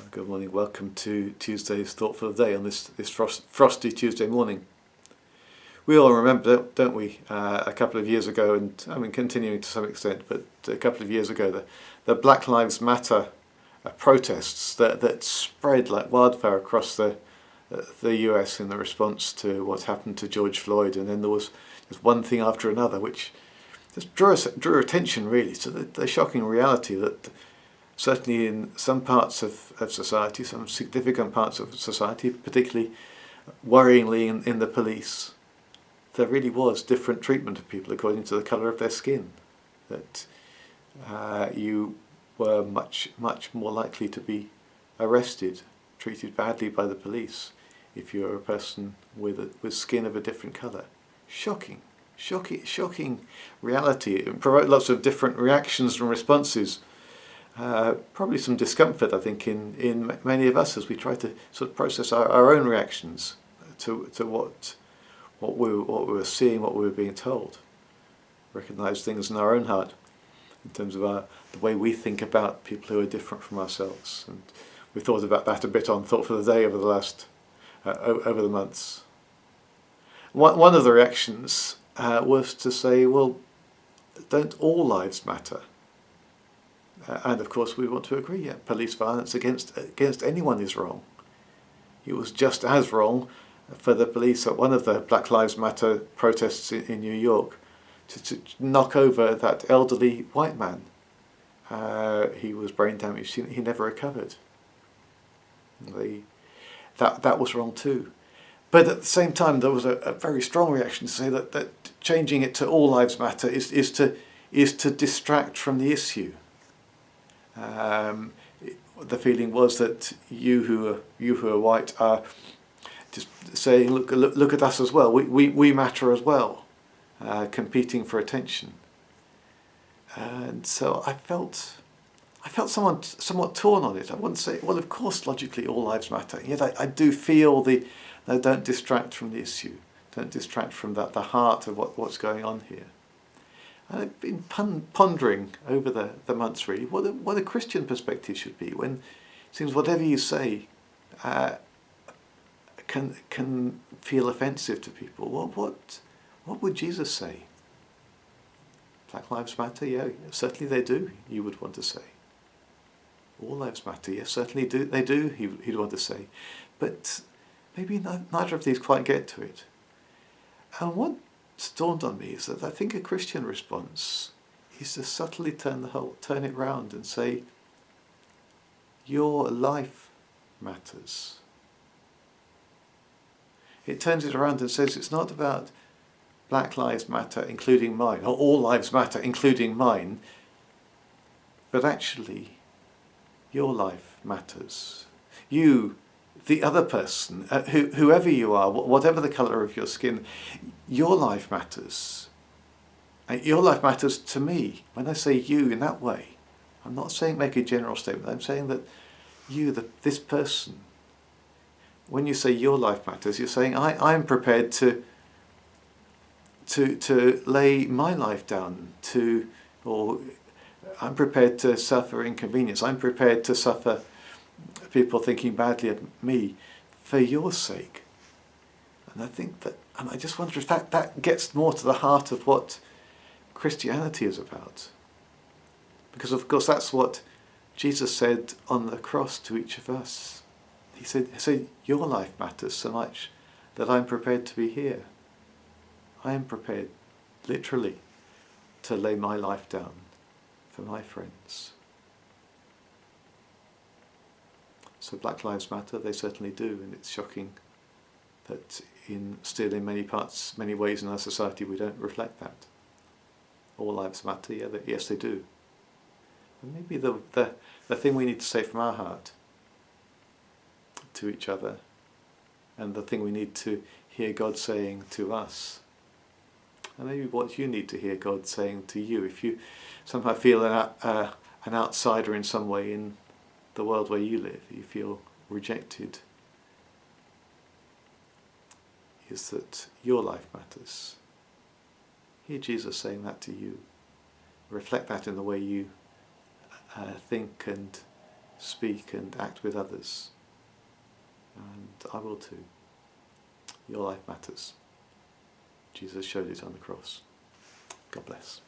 Good morning. Welcome to Tuesday's Thought for the Day on this frosty Tuesday morning. We all remember, don't we, a couple of years ago, and I mean continuing to some extent, but a couple of years ago, the Black Lives Matter protests that spread like wildfire across the US in the response to what happened to George Floyd, and then there was just one thing after another, which just drew attention really to the shocking reality that certainly in some parts of society, some significant parts of society, particularly worryingly in the police, there really was different treatment of people according to the colour of their skin. That you were much more likely to be arrested, treated badly by the police if you were a person with skin of a different colour. Shocking reality. It provoked lots of different reactions and responses. Probably some discomfort, I think, in many of us as we try to sort of process our own reactions to what we were seeing, what we were being told. Recognise things in our own heart in terms of the way we think about people who are different from ourselves. And we thought about that a bit on Thought for the Day over the last over the months. One of the reactions was to say, well, don't all lives matter? And of course we want to agree, yeah, police violence against anyone is wrong. It was just as wrong for the police at one of the Black Lives Matter protests in New York to knock over that elderly white man. He was brain damaged, he never recovered. That was wrong too. But at the same time there was a very strong reaction to say that changing it to all lives matter is to distract from the issue. The feeling was that you who are white are just saying, look at us as well. We matter as well, competing for attention. And so I felt somewhat torn on it. I wouldn't say, well, of course, logically, all lives matter. Yet I do feel don't distract from the issue. Don't distract from the heart of what's going on here. And I've been pondering over the months really what a Christian perspective should be when it seems whatever you say can feel offensive to people. What would Jesus say? Black lives matter? Yeah, certainly they do, you would want to say. All lives matter? Yes, certainly they do, he'd want to say. But maybe neither of these quite get to it. And what dawned on me is that I think a Christian response is to subtly turn it round and say, your life matters. It turns it around and says it's not about Black Lives Matter including mine, or all lives matter including mine, but actually your life matters. You, the other person, whoever you are, whatever the colour of your skin, your life matters. And your life matters to me. When I say you in that way, I'm not saying make a general statement. I'm saying that you, this person, when you say your life matters, you're saying I'm prepared to lay my life down, or I'm prepared to suffer inconvenience. I'm prepared to suffer people thinking badly of me for your sake. And I think and I just wonder if that gets more to the heart of what Christianity is about. Because of course that's what Jesus said on the cross to each of us. He said, your life matters so much that I'm prepared to be here. I am prepared, literally, to lay my life down for my friends. So Black Lives Matter, they certainly do, and it's shocking that still in many ways in our society we don't reflect that. All lives matter, yeah, yes they do. And maybe the thing we need to say from our heart to each other, and the thing we need to hear God saying to us, and maybe what you need to hear God saying to you, if you somehow feel an outsider in some way in the world where you live, you feel rejected, is that your life matters. Hear Jesus saying that to you. Reflect that in the way you think and speak and act with others. And I will too. Your life matters. Jesus showed it on the cross. God bless.